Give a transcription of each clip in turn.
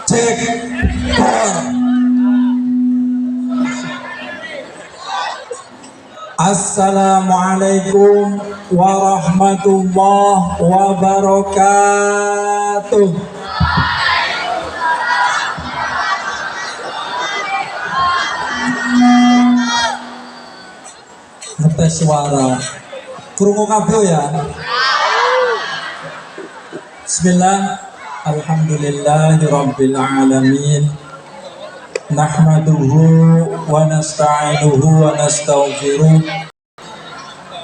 Cek. Assalamualaikum warahmatullahi wabarakatuh. Ngetes suara. Krungu kabeh ya. Bismillah. Alhamdulillahirabbil alamin. Nahmaduhu wa nasta'inuhu wa nastaghfiruh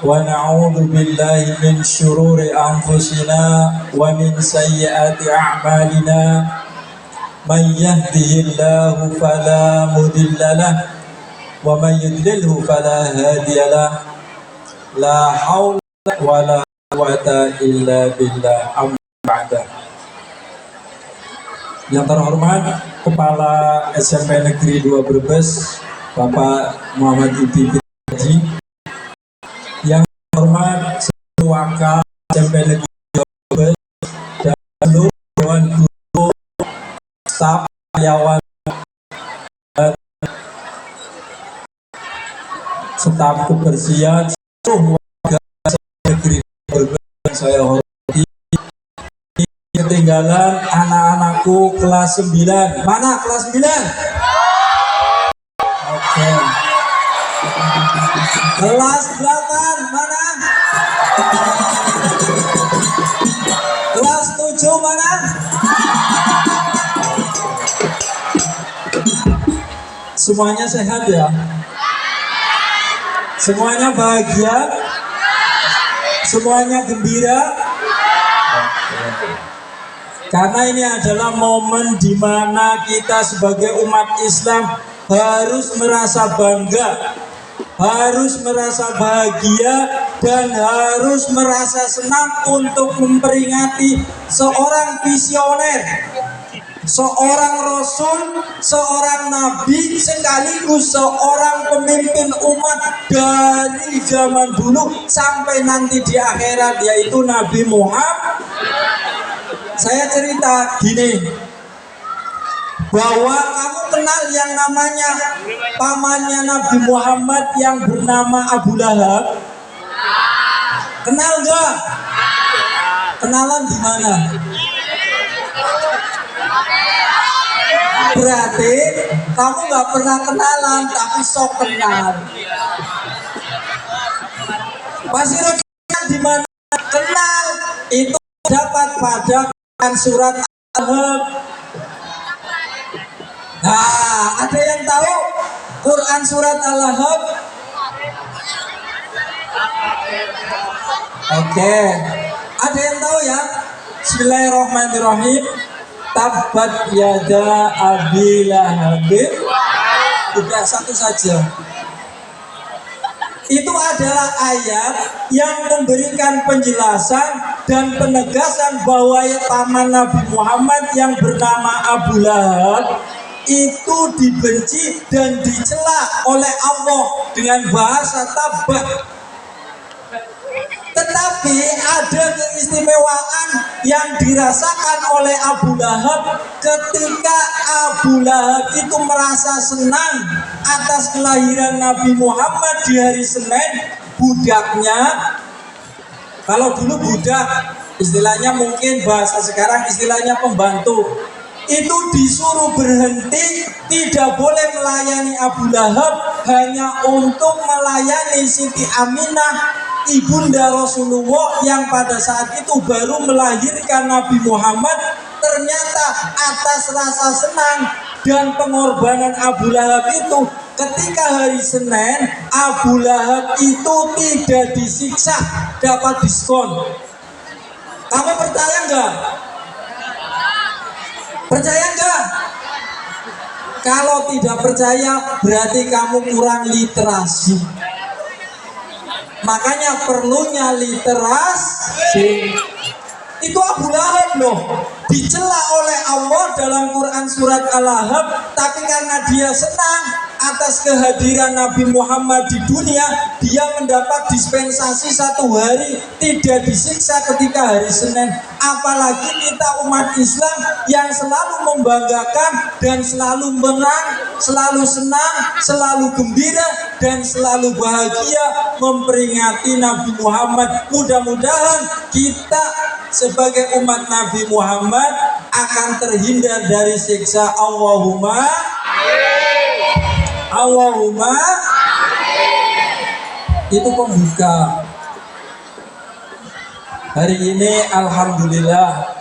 wa na'udzu billahi min syururi anfusina wa min sayyiati a'malina. May yahdihillahu fala mudilla lahu wa may yudlilhu fala hadiya lahu. La haula wa la quwwata illa billah. Amma ba'da. Yang terhormat Kepala SMP Negeri 2 Brebes Bapak Muhammad Ibti Haji, yang terhormat seluruh wakil SMP Negeri 2 Brebes dan seluruh dewan guru, staf, karyawan, staf kebersihan, seluruh warga Negeri 2 Brebes yang saya hormati. Ketinggalan anak-anakku kelas 9. Mana kelas 9? Oke. Kelas 8 mana? Kelas 7 mana? Semuanya sehat ya? Semuanya bahagia? Semuanya gembira? Karena ini adalah momen di mana kita sebagai umat Islam harus merasa bangga, harus merasa bahagia, dan harus merasa senang untuk memperingati seorang visioner, seorang rasul, seorang nabi, sekaligus seorang pemimpin umat dari zaman dulu sampai nanti di akhirat, yaitu Nabi Muhammad. Saya cerita gini, bahwa kamu kenal yang namanya pamannya Nabi Muhammad yang bernama Abu Lahab? Kenal nggak? Kenalan di mana? Berarti kamu nggak pernah kenalan, tapi sok kenal. Pasti kenal di mana? Kenal itu dapat pada surat Al-Lahab. Nah, ada yang tahu Quran surat Al-Lahab? Oke. Ada yang tahu ya? Bismillahirrahmanirrahim. Tabbat yada abi lahab. Udah satu saja. Itu adalah ayat yang memberikan penjelasan dan penegasan bahwa paman Nabi Muhammad yang bernama Abu Lahab itu dibenci dan dicela oleh Allah dengan bahasa tabbat. Tetapi ada keistimewaan yang dirasakan oleh Abu Lahab ketika Abu Lahab itu merasa senang atas kelahiran Nabi Muhammad di hari Senin. Budaknya, kalau dulu budak istilahnya, mungkin bahasa sekarang istilahnya pembantu, itu disuruh berhenti, tidak boleh melayani Abu Lahab, hanya untuk melayani Siti Aminah, ibunda Rasulullah yang pada saat itu baru melahirkan Nabi Muhammad. Ternyata atas rasa senang dan pengorbanan Abu Lahab itu, ketika hari Senin Abu Lahab itu tidak disiksa, dapat diskon. Kamu percaya nggak? Percaya nggak? Kalau tidak percaya berarti kamu kurang literasi. Makanya perlunya literasi. Itu Abu Lahab loh, dicela oleh Allah dalam Quran surat Al-Lahab, tapi karena dia senang atas kehadiran Nabi Muhammad di dunia, dia mendapat dispensasi 1 hari tidak disiksa ketika hari Senin. Apalagi kita umat Islam yang selalu membanggakan dan selalu menang, selalu senang, selalu gembira dan selalu bahagia memperingati Nabi Muhammad. Mudah-mudahan kita sebagai umat Nabi Muhammad akan terhindar dari siksa. Allahumma Allahumma. Itu pembuka. Hari ini alhamdulillah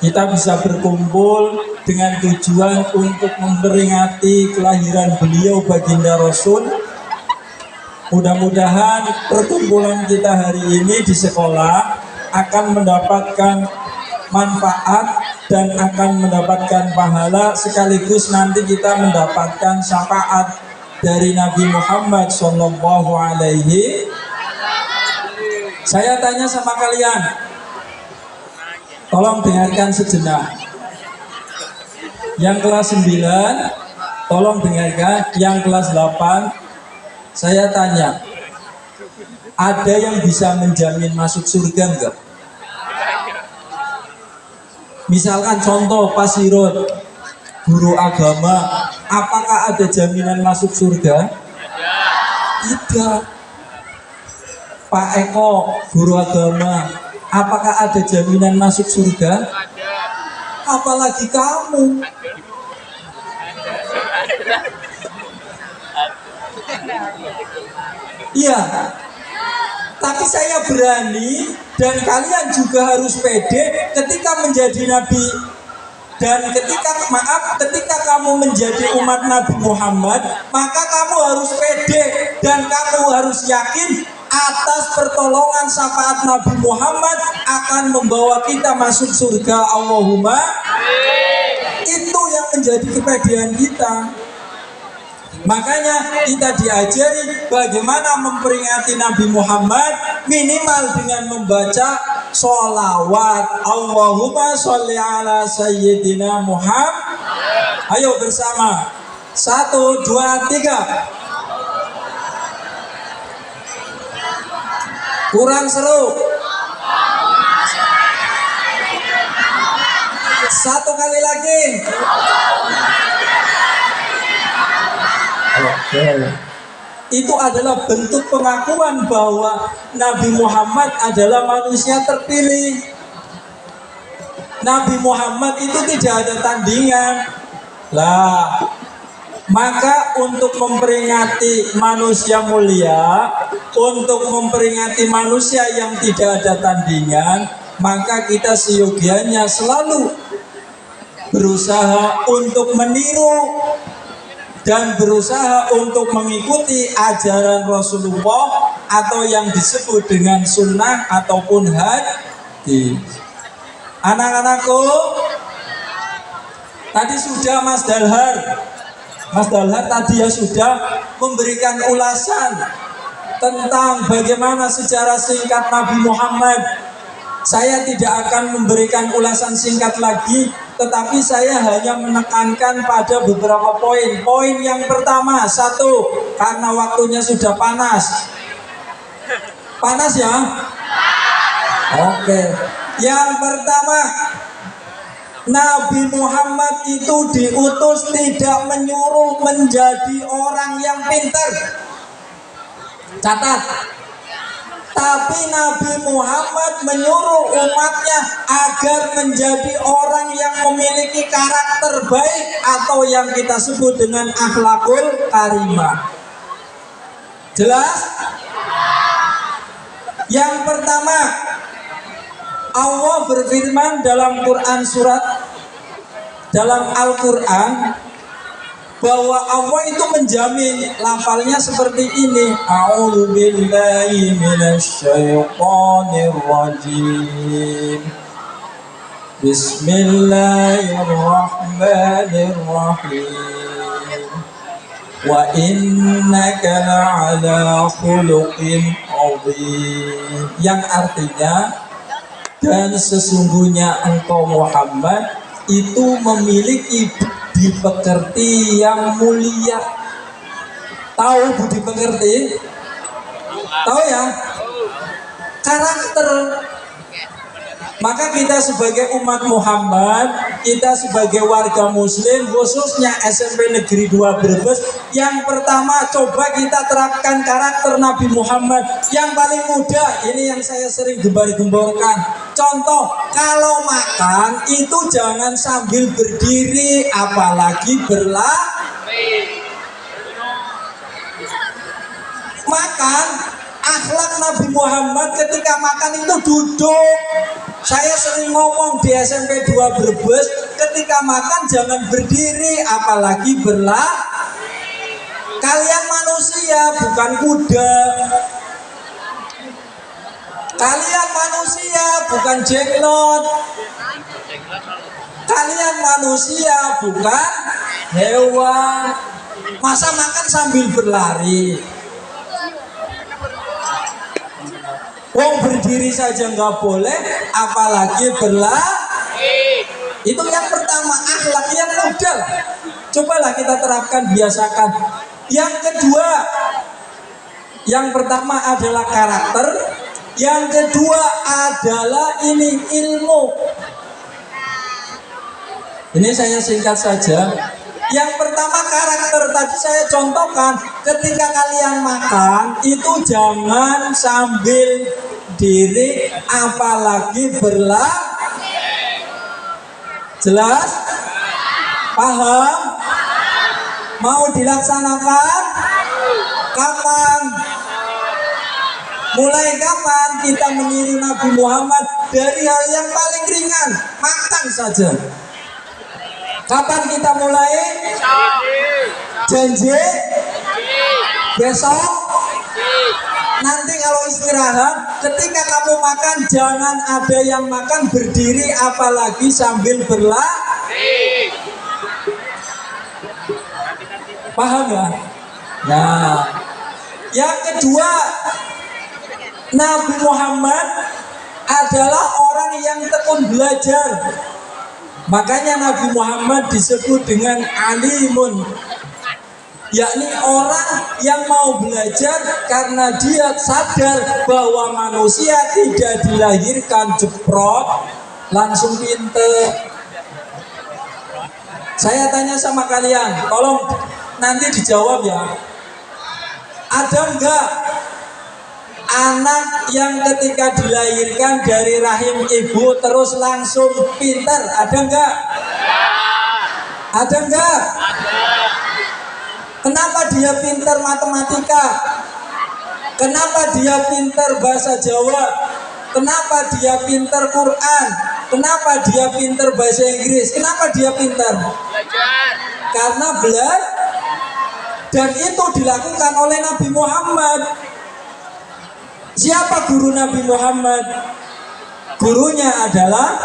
kita bisa berkumpul dengan tujuan untuk memperingati kelahiran beliau baginda Rasul. Mudah-mudahan perkumpulan kita hari ini di sekolah akan mendapatkan manfaat dan akan mendapatkan pahala, sekaligus nanti kita mendapatkan syafaat dari Nabi Muhammad Sallallahu Alaihi. Saya tanya sama kalian, tolong dengarkan sejenak. Yang kelas 9, tolong dengarkan. Yang kelas 8, saya tanya, ada yang bisa menjamin masuk surga enggak? Misalkan contoh Pak Sirot, guru agama, apakah ada jaminan masuk surga? Tidak. Pak Eko, guru agama, apakah ada jaminan masuk surga? Apalagi kamu. Iya. Tapi saya berani dan kalian juga harus pede ketika menjadi nabi dan ketika kamu menjadi umat Nabi Muhammad, maka kamu harus pede dan kamu harus yakin atas pertolongan syafaat Nabi Muhammad akan membawa kita masuk surga. Allahumma. Itu yang menjadi kepedean kita. Makanya kita diajari bagaimana memperingati Nabi Muhammad minimal dengan membaca sholawat. Allahumma sholli ala sayyidina Muhammad. Ayo bersama. 1, 2, 3. Kurang seru. 1 kali lagi. Oke. Itu adalah bentuk pengakuan bahwa Nabi Muhammad adalah manusia terpilih. Nabi Muhammad itu tidak ada tandingan. Lah, maka untuk memperingati manusia mulia, untuk memperingati manusia yang tidak ada tandingan, maka kita seyogianya selalu berusaha untuk meniru dan berusaha untuk mengikuti ajaran Rasulullah atau yang disebut dengan sunnah ataupun hadis. Anak-anakku, tadi sudah Mas Dalhar tadi ya sudah memberikan ulasan tentang bagaimana secara singkat Nabi Muhammad. Saya tidak akan memberikan ulasan singkat lagi, tetapi saya hanya menekankan pada beberapa poin. Poin yang pertama, 1, karena waktunya sudah panas. Panas ya? Oke. Yang pertama, Nabi Muhammad itu diutus tidak menyuruh menjadi orang yang pintar. Catat. Tapi Nabi Muhammad menyuruh umatnya agar menjadi orang yang memiliki karakter baik atau yang kita sebut dengan akhlakul karimah. Jelas? Yang pertama, Allah berfirman dalam dalam Al-Quran bahwa Allah itu menjamin, lafalnya seperti ini, A'udzu billahi minasyaitonir rajim. Bismillahirrahmanirrahim. Wa innaka la'ala khuluqin 'adzim. Yang artinya, dan sesungguhnya engkau Muhammad itu memiliki budi pekerti yang mulia. Tahu budi pekerti? Tahu ya? Karakter. Maka kita sebagai umat Muhammad, kita sebagai warga muslim, khususnya SMP Negeri 2 Brebes, yang pertama coba kita terapkan karakter Nabi Muhammad. Yang paling mudah, ini yang saya sering gembar-gemborkan. Contoh, kalau makan itu jangan sambil berdiri, apalagi makan. Akhlak Nabi Muhammad ketika makan itu duduk. Saya sering ngomong di SMP 2 Brebes, ketika makan jangan berdiri, apalagi Kalian manusia, bukan kuda. Kalian manusia, bukan jenglot. Kalian manusia, bukan hewan. Masa makan sambil berlari? Wong berdiri saja nggak boleh, apalagi berlari. Itu yang pertama, akhlak yang mudah. Cobalah kita terapkan, biasakan. Yang kedua, yang pertama adalah karakter. Yang kedua adalah ini ilmu. Ini saya singkat saja. Yang pertama karakter, tadi saya contohkan, ketika kalian makan itu jangan sambil diri, apalagi jelas? Paham? Mau dilaksanakan? Kapan? Mulai kapan kita meniru Nabi Muhammad? Dari hal yang paling ringan, makan saja. Kapan kita mulai? Janji? Besok? Nanti kalau istirahat, ketika kamu makan jangan ada yang makan berdiri, apalagi sambil berlari. Paham ya? Nah, yang kedua, Nabi Muhammad adalah orang yang tekun belajar. Makanya Nabi Muhammad disebut dengan alimun, yakni orang yang mau belajar karena dia sadar bahwa manusia tidak dilahirkan jeprot langsung pinter. Saya tanya sama kalian, tolong nanti dijawab ya. Ada enggak anak yang ketika dilahirkan dari rahim ibu terus langsung pintar? Ada enggak? Ada enggak? Kenapa dia pintar matematika? Kenapa dia pintar bahasa Jawa? Kenapa dia pintar Quran? Kenapa dia pintar bahasa Inggris? Kenapa dia pintar? Belajar. Karena belajar. Dan itu dilakukan oleh Nabi Muhammad. Siapa guru Nabi Muhammad? Gurunya adalah,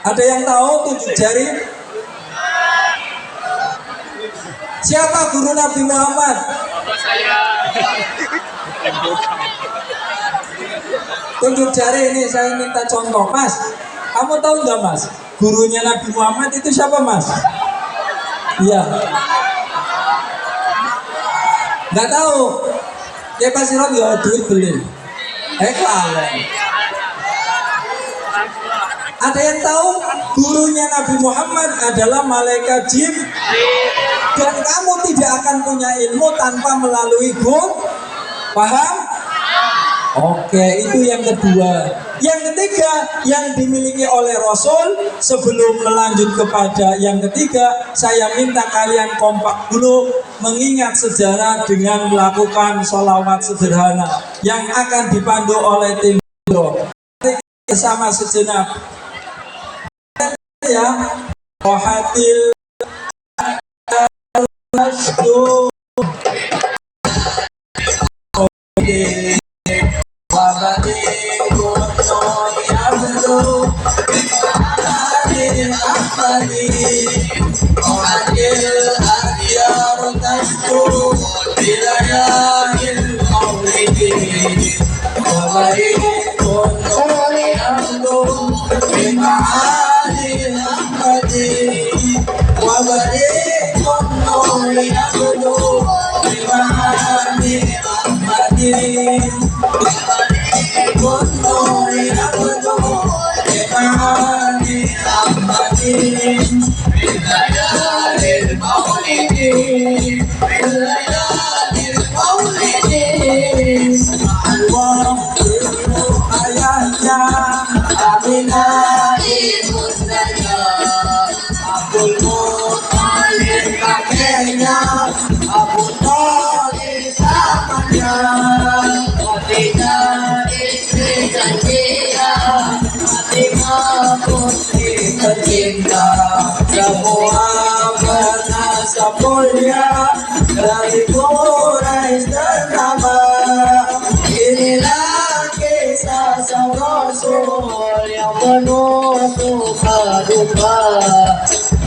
ada yang tahu, tunjuk jari. Siapa guru Nabi Muhammad? Bapak saya. Tunjuk jari, ini saya minta contoh. Mas, kamu tahu nggak Mas? Gurunya Nabi Muhammad itu siapa Mas? Iya. Nggak tahu. Ya pasti orang ya duit beli. Kalian. Ada yang tahu gurunya Nabi Muhammad adalah malaikat jin, dan kamu tidak akan punya ilmu tanpa melalui guru. Paham? Oke, itu yang kedua. Yang ketiga yang dimiliki oleh Rasul. Sebelum melanjut kepada yang ketiga, saya minta kalian kompak dulu mengingat sejarah dengan melakukan sholawat sederhana yang akan dipandu oleh tim bersama sejenak ya. Wahatil masdu putri tercinta, semua bernasa mulia dari Quraisy ternama. Inilah kisah sang Rasul yang penuh suka duka.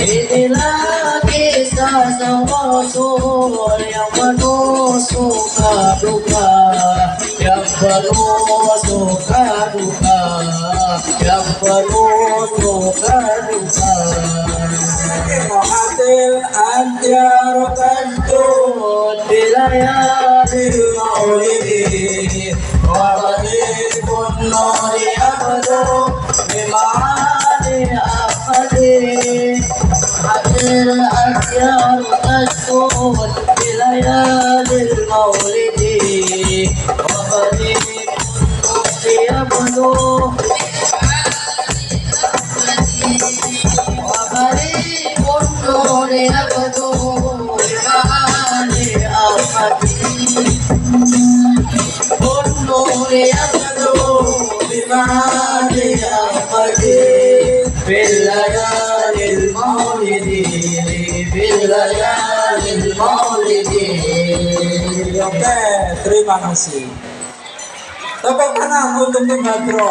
Inilah kisah sang Rasul yang penuh suka duka, yang penuh suka duka, yang penuh suka duka. Rohatil antiar kantun bilayadil maulidi wa badil kunnuri abdu bima'ani akhadi. Hadir antiar kantun bilayadil maulidi wa badil kunnuri abdu Oke, terima kasih. Tepuk tangan untuk tim Hadro.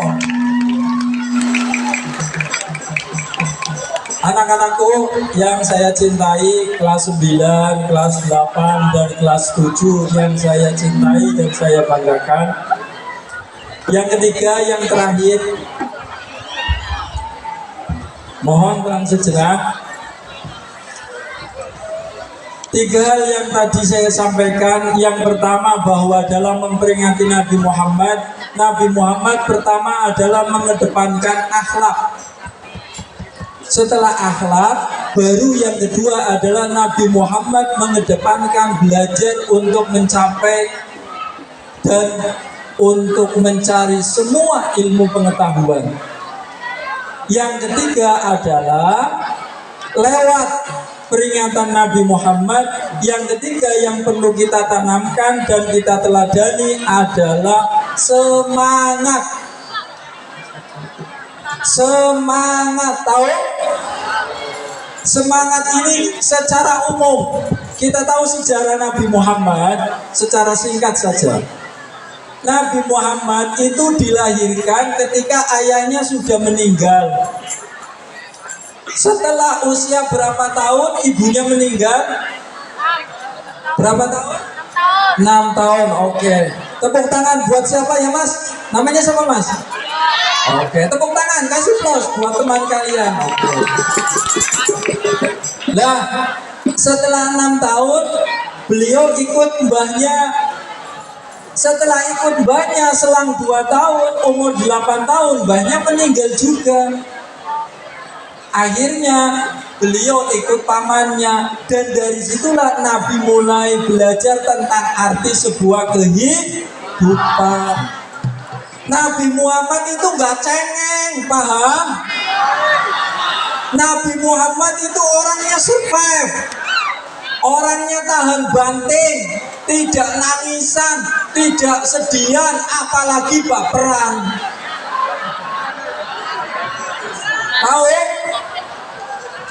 Anak-anakku yang saya cintai, kelas 9, kelas 8, dan kelas 7 yang saya cintai dan saya banggakan. Yang ketiga, yang terakhir, mohon tenang sejenak. 3 hal yang tadi saya sampaikan. Yang pertama, bahwa dalam memperingati Nabi Muhammad pertama adalah mengedepankan akhlak. Setelah akhlak, baru yang kedua adalah Nabi Muhammad mengedepankan belajar untuk mencapai dan untuk mencari semua ilmu pengetahuan. Yang ketiga adalah lewat peringatan Nabi Muhammad, yang ketiga yang perlu kita tanamkan dan kita teladani adalah semangat. Semangat, tahu? Semangat ini secara umum kita tahu sejarah Nabi Muhammad secara singkat saja. Nabi Muhammad itu dilahirkan ketika ayahnya sudah meninggal. Setelah usia berapa tahun ibunya meninggal? Berapa tahun? 6 tahun. Oke. Tepuk tangan buat siapa ya Mas? Namanya siapa Mas? Oke, tepuk tangan, kasih plus buat teman kalian. Oke. Nah, setelah 6 tahun beliau ikut mbahnya. Setelah ikut mbahnya selang 2 tahun, umur 8 tahun, mbahnya meninggal juga. Akhirnya beliau ikut pamannya, dan dari situlah Nabi mulai belajar tentang arti sebuah kehidupan. Nabi Muhammad itu nggak cengeng, paham? Nabi Muhammad itu orangnya survive, orangnya tahan banting, tidak nangisan, tidak sedian, apalagi baperan. Tahu?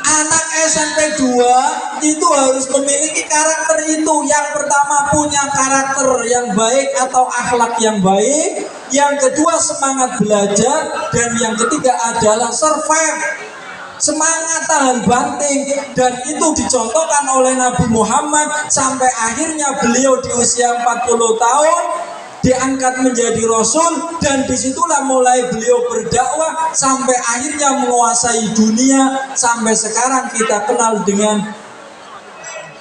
Anak SMP 2 itu harus memiliki karakter itu. Yang pertama punya karakter yang baik atau akhlak yang baik. Yang kedua semangat belajar. Dan yang ketiga adalah survive, semangat tahan banting. Dan itu dicontohkan oleh Nabi Muhammad sampai akhirnya beliau di usia 40 tahun diangkat menjadi Rasul, dan disitulah mulai beliau berdakwah sampai akhirnya menguasai dunia. Sampai sekarang kita kenal dengan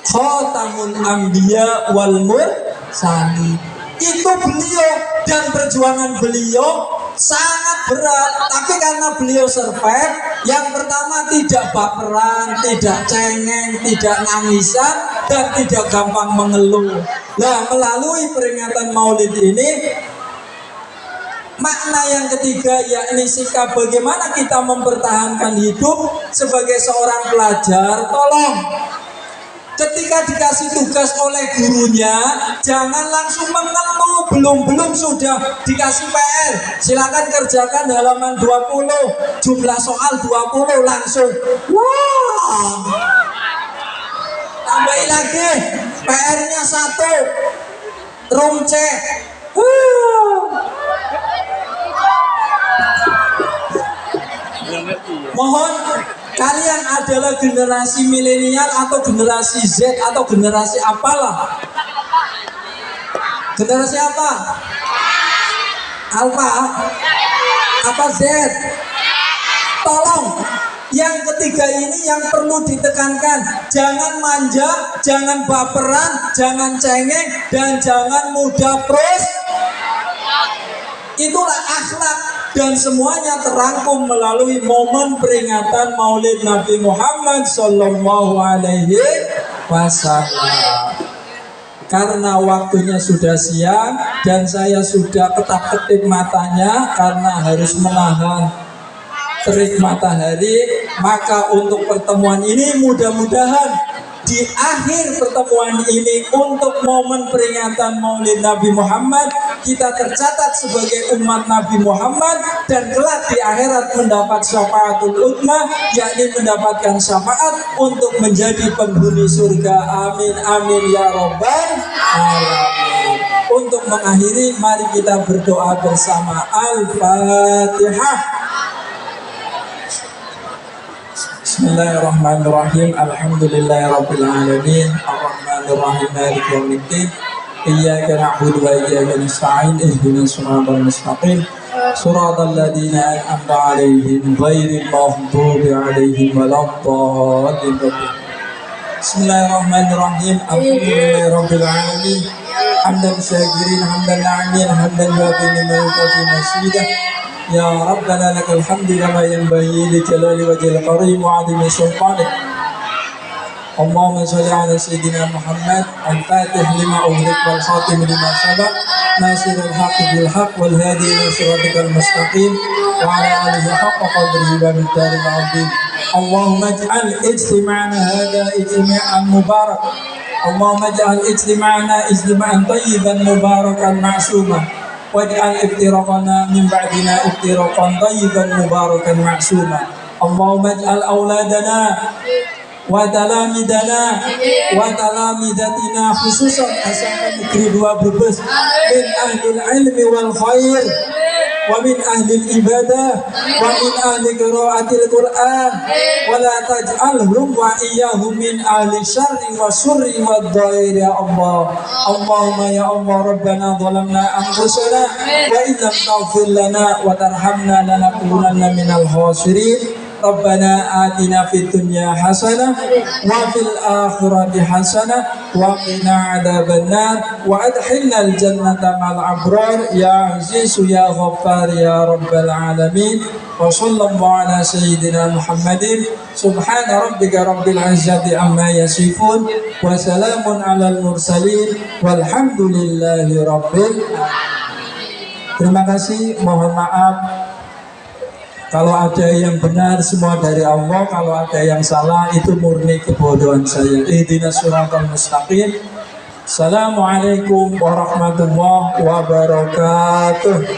Khatamul Anbiya wal Mursalin. Itu beliau, dan perjuangan beliau sangat berat. Tapi karena beliau survive, yang pertama tidak baperan, tidak cengeng, tidak nangisan, dan tidak gampang mengeluh. Nah, melalui peringatan Maulid ini, makna yang ketiga yakni sikap bagaimana kita mempertahankan hidup sebagai seorang pelajar. Tolong Ketika dikasih tugas oleh gurunya, jangan langsung mengeluh, belum sudah dikasih PR. Silakan kerjakan halaman 20, jumlah soal 20 langsung. Wah. Tambahin lagi, PR-nya 1. Room C. Mohon kalian adalah generasi milenial atau generasi Z atau generasi apalah? Generasi apa? Alpha? Apa Z? Tolong, yang ketiga ini yang perlu ditekankan. Jangan manja, jangan baperan, jangan cengeng, dan jangan mudah Itulah akhlak, dan semuanya terangkum melalui momen peringatan Maulid Nabi Muhammad Sallallahu Alaihi Wasallam. Karena waktunya sudah siang dan saya sudah ketak-ketik matanya karena harus menahan terik matahari, maka untuk pertemuan ini mudah-mudahan di akhir pertemuan ini untuk momen peringatan Maulid Nabi Muhammad kita tercatat sebagai umat Nabi Muhammad dan kelak di akhirat mendapat syafaatul uzma, yakni mendapatkan syafaat untuk menjadi penghuni surga. Amin amin ya rabbal alamin. Untuk mengakhiri, mari kita berdoa bersama. Al-Fatihah. Bismillahirrahmanirrahim. Alhamdulillahirabbil alamin. Arrahmanirrahim. Maliki yaumiddin. Iyyaka na'budu wa iyyaka nasta'in. Ihdinas siratal mustaqim. Shiratal ladzina an'amta 'alaihim ghairil maghdubi 'alaihim waladdallin. Bismillahirrahmanirrahim. Alhamdulillahirabbil alamin. Hamdan syakirin, hamdan na'imin, hamdan wafi'in ma'ukafi masjidah. Ya Rabbana lakal hamdu kama yanbaghi li jalali wajhil karim wa 'azimi sultanik. Allahumma shalli ala sayyidina Muhammad al-fatih lima ughliq wal khatim lima sabaq nasirul haqqi bil haqq wal hadi ila siratikal mustaqim wa ala alihi haqqa qadrihi wa miqdaril 'azim. Allahumma ij'al ijtima'ana hadha ijtima'an mubarak. Allahumma ij'al ijtima'ana ijtima'an tayyiban mubarakan ma'suman. Waj'al iftiraqana min ba'dina iftiraqan tayyiban mubarakan ma'suma. Allahumma ij'al auladana wa talamidana wa talamidatina khususan asal negeri 2 Brebes min ahlul ilmi wal khair wa min ahli ibadah wa min ahli qiraatil Qur'an wa la taj'alhum wa iyyahum min ahli syarri wa surri wa dhair ya Allah. Allahumma ya Allah rabbana zalamna anfusana wa illam taghfir lana wa tarhamna lanakunanna minal khasirin. Rabbana atina fid dunya hasanah wa fil akhirati hasanah wa qina adzabannar wa adkhilnal jannata ma'al abrar ya azizu ya ghaffar ya rabbal alamin. Wa sallallahu ala sayyidina Muhammadin subhana rabbika rabbil izzati amma yasifun wa salamun alal mursalin walhamdulillahi rabbil alamin. Terima kasih, mohon maaf kalau ada yang benar semua dari Allah, kalau ada yang salah itu murni kebodohan saya. Ihdinas siratal mustaqim. Assalamualaikum warahmatullahi wabarakatuh.